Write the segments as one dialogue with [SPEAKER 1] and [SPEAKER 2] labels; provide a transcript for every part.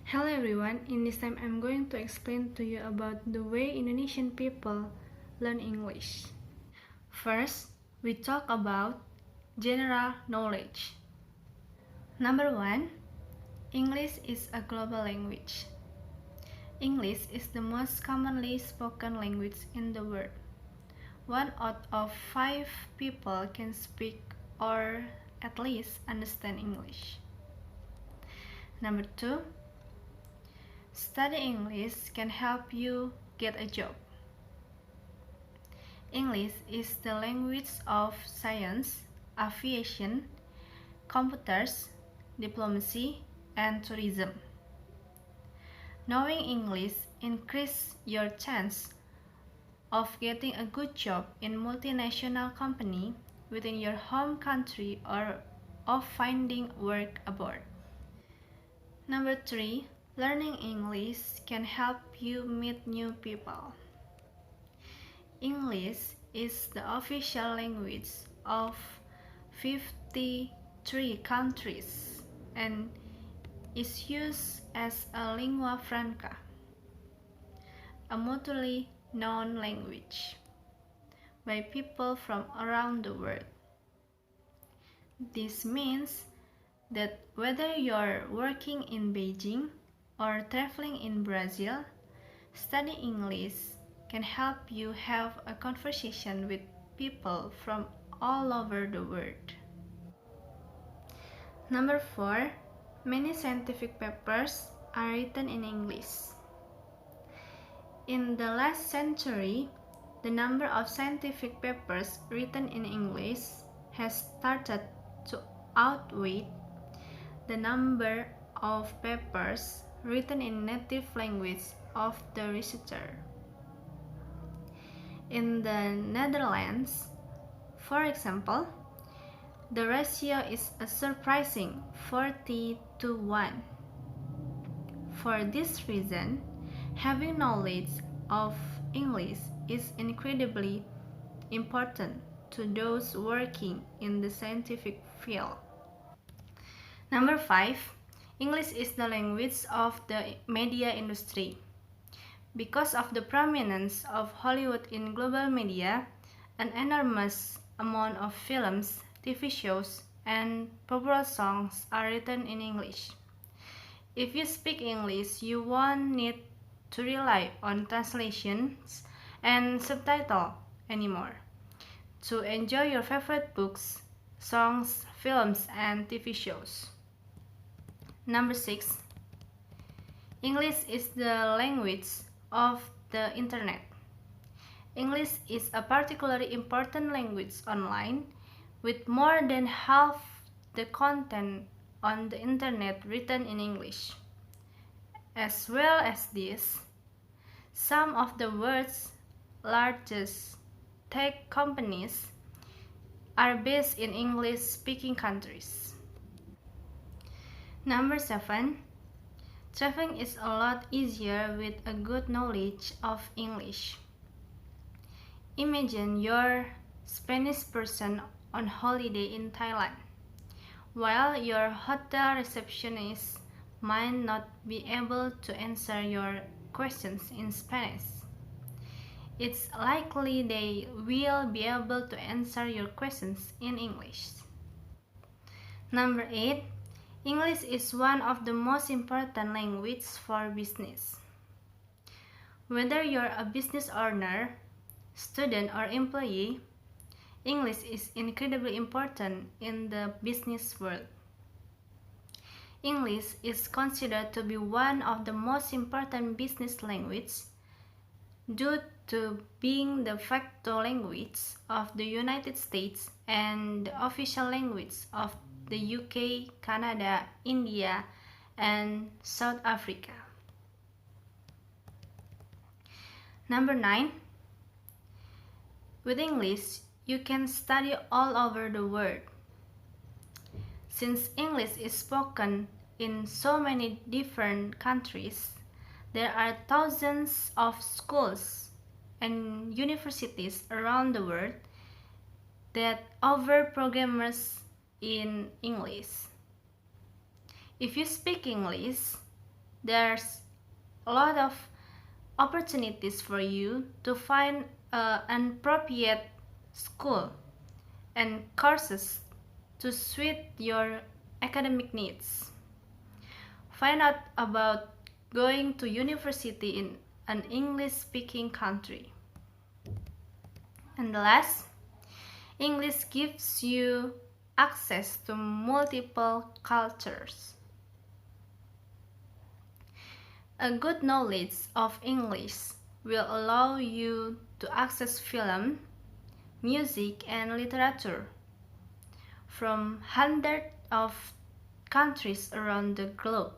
[SPEAKER 1] Hello everyone, in this time I'm going to explain to you about the way Indonesian people learn English. First, we talk about general knowledge. Number 1, English is a global language. English is the most commonly spoken language in the world. 1 out of 5 people can speak or at least understand English. Number 2, study English can help you get a job. English is the language of science, aviation, computers, diplomacy, and tourism. Knowing English increases your chance of getting a good job in multinational company within your home country or of finding work abroad. Number 3, learning English can help you meet new people. English is the official language of 53 countries and is used as a lingua franca, a mutually known language, by people from around the world. This means that whether you're working in Beijing or traveling in Brazil, studying English can help you have a conversation with people from all over the world. Number 4, many scientific papers are written in English. In the last century, the number of scientific papers written in English has started to outweigh the number of papers written in native language of the researcher. In the Netherlands, for example, the ratio is a surprising 40:1. For this reason, having knowledge of English is incredibly important to those working in the scientific field. Number 5, English is the language of the media industry. Because of the prominence of Hollywood in global media, an enormous amount of films, TV shows, and popular songs are written in English. If you speak English, you won't need to rely on translations and subtitles anymore to enjoy your favorite books, songs, films, and TV shows. Number 6, English is the language of the Internet. English is a particularly important language online, with more than half the content on the Internet written in English. As well as this, some of the world's largest tech companies are based in English-speaking countries. Number 7, traveling is a lot easier with a good knowledge of English. Imagine you're a Spanish person on holiday in Thailand, while your hotel receptionist might not be able to answer your questions in Spanish. It's likely they will be able to answer your questions in English. Number 8, English is one of the most important languages for business. Whether you're a business owner, student, or employee, English is incredibly important in the business world. English is considered to be one of the most important business languages due to being the facto language of the United States and the official language of the UK, Canada, India, and South Africa. Number 9, with English, you can study all over the world. Since English is spoken in so many different countries, there are thousands of schools and universities around the world that offer programs in English. If you speak English, there's a lot of opportunities for you to find an appropriate school and courses to suit your academic needs. Find out about going to university in an English-speaking country. And last, English gives you access to multiple cultures. A good knowledge of English will allow you to access film, music, and literature from hundreds of countries around the globe.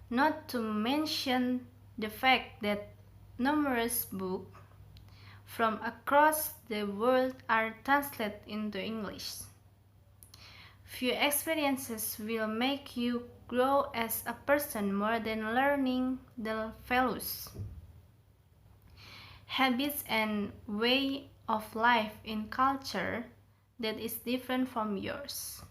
[SPEAKER 1] Not to mention the fact that numerous books from across the world are translated into English. Few experiences will make you grow as a person more than learning the values, habits, and way of life in culture that is different from yours.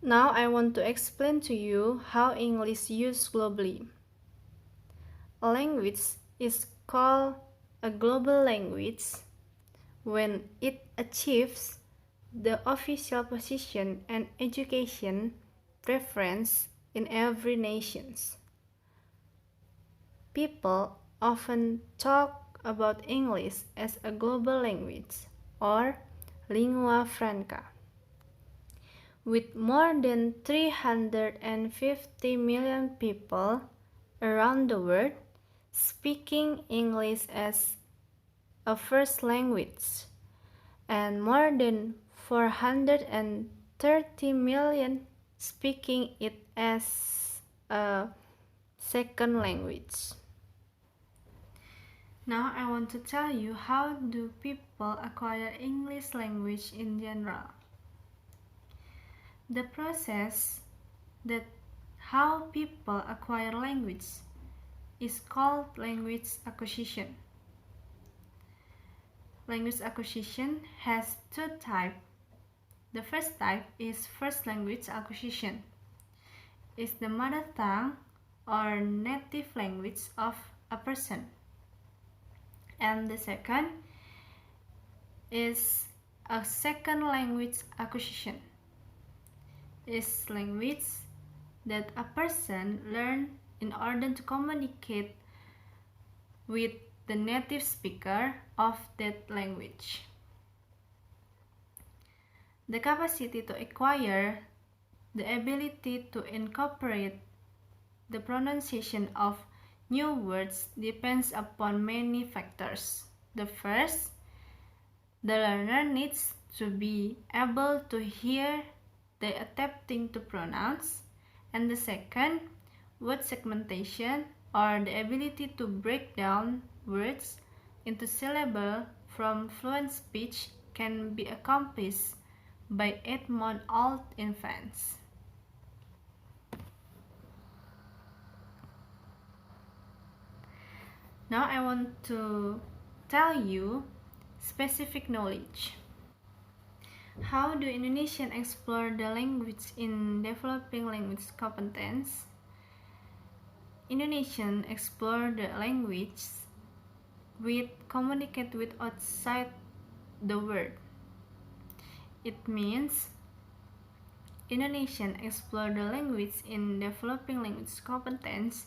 [SPEAKER 1] Now I want to explain to you how English is used globally. A language is called a global language when it achieves the official position and education preference in every nation. People often talk about English as a global language or lingua franca. With more than 350 million people around the world speaking English as a first language, and more than 430 million speaking it as a second language. Now I want to tell you how do people acquire English language in general. The process that how people acquire language is called language acquisition. Language acquisition has two types. The first type is first language acquisition. It's the mother tongue or native language of a person. And the second is a second language acquisition. It's language that a person learns in order to communicate with the native speaker of that language. The capacity to acquire the ability to incorporate the pronunciation of new words depends upon many factors. The first, the learner needs to be able to hear the attempting to pronounce, and the second, word segmentation or the ability to break down words into syllables from fluent speech can be accomplished by 8-month-old infants. Now I want to tell you specific knowledge. How do Indonesians explore the language in developing language competence? Indonesians explore the language with communicate with outside the world. It means Indonesians explore the language in developing language competence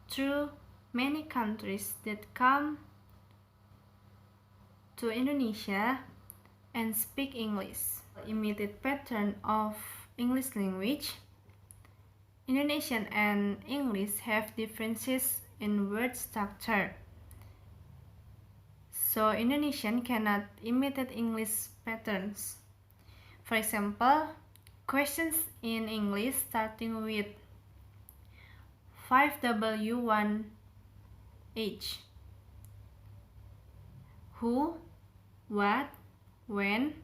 [SPEAKER 1] through many countries that come to Indonesia and speak English. Imitate pattern of English language. Indonesian and English have differences in word structure. So Indonesian cannot imitate English patterns. For example, questions in English starting with 5W1H. Who, what, when,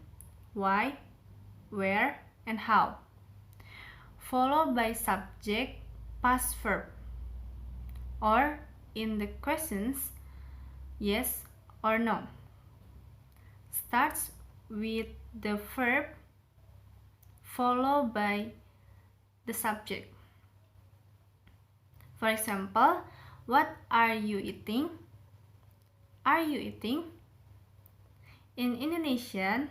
[SPEAKER 1] why, where, and how, followed by subject, past verb, or in the questions, yes or no. Starts with the verb followed by the subject. For example, what are you eating? Are you eating? In Indonesian,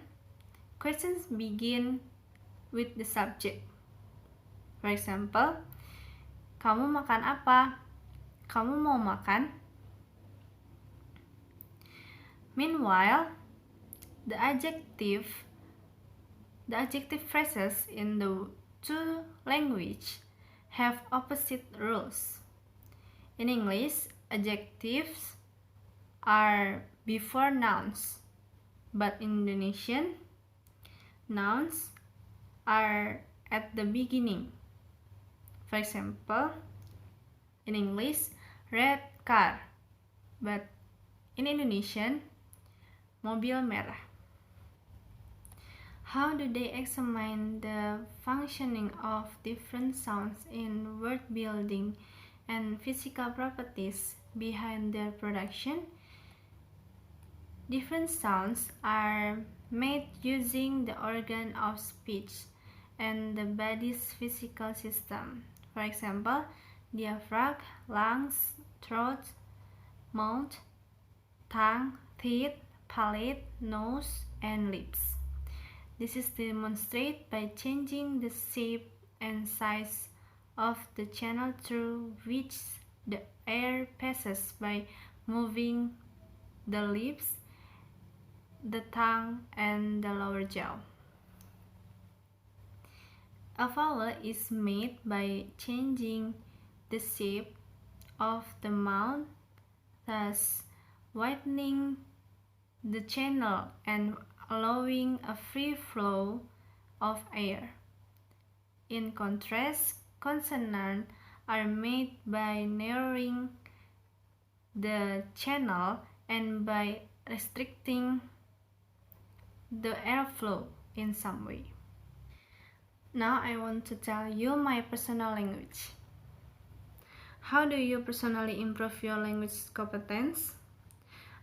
[SPEAKER 1] questions begin with the subject. For example, kamu makan apa? Kamu mau makan? Meanwhile, the adjective phrases in the two languages have opposite rules. In English, adjectives are before nouns, but in Indonesian, nouns are at the beginning. For example, in English, red car, but in Indonesian, mobil merah. How do they examine the functioning of different sounds in word building and physical properties behind their production? Different sounds are made using the organ of speech and the body's physical system. For example, diaphragm, lungs, throat, mouth, tongue, teeth, palate, nose, and lips. This is demonstrated by changing the shape and size of the channel through which the air passes by moving the lips, the tongue, and the lower jaw. A vowel is made by changing the shape of the mouth, thus widening the channel and allowing a free flow of air. In contrast, consonants are made by narrowing the channel and by restricting the airflow in some way. Now I want to tell you my personal language. How do you personally improve your language competence?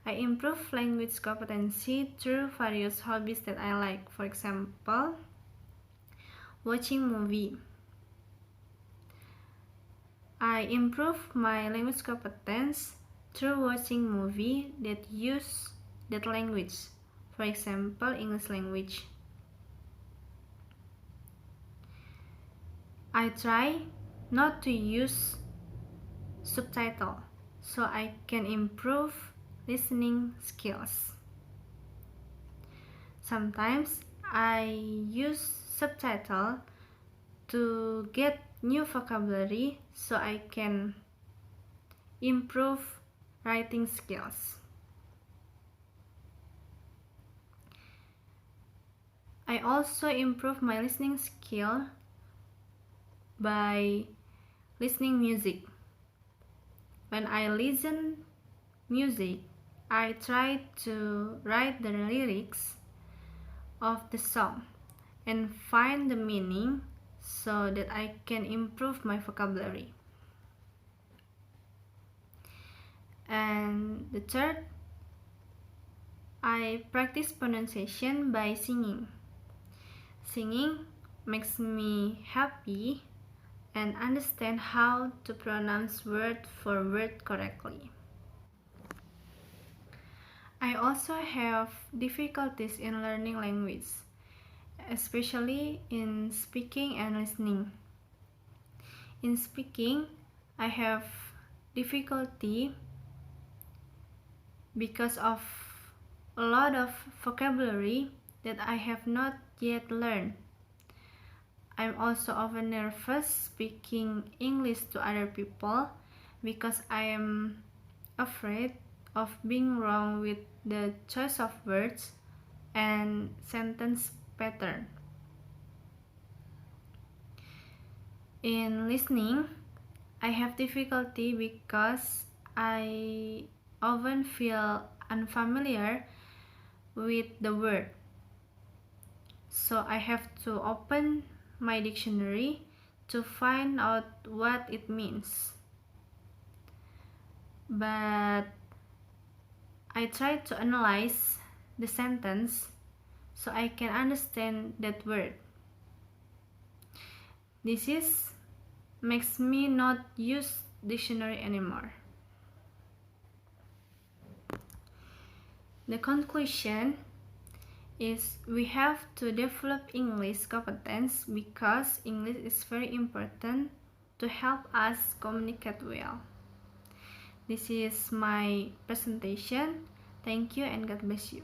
[SPEAKER 1] I improve language competency through various hobbies that I like. For example, watching movie. I improve my language competence through watching movie that use that language. For example, English language. I try not to use subtitle so I can improve listening skills. Sometimes I use subtitle to get new vocabulary so I can improve writing skills. I also improve my listening skill by listening music. When I listen music, I try to write the lyrics of the song and find the meaning so that I can improve my vocabulary. And the third, I practice pronunciation by singing. Singing makes me happy and understand how to pronounce word for word correctly. I also have difficulties in learning language, especially in speaking and listening. In speaking, I have difficulty because of a lot of vocabulary that I have not yet learned. I'm also often nervous speaking English to other people because I am afraid of being wrong with the choice of words and sentence pattern. In listening, I have difficulty because I often feel unfamiliar with the word. So I have to open my dictionary to find out what it means. But I try to analyze the sentence so I can understand that word. This is makes me not use dictionary anymore. The conclusion is we have to develop English competence because English is very important to help us communicate well. This is my presentation. Thank you and God bless you.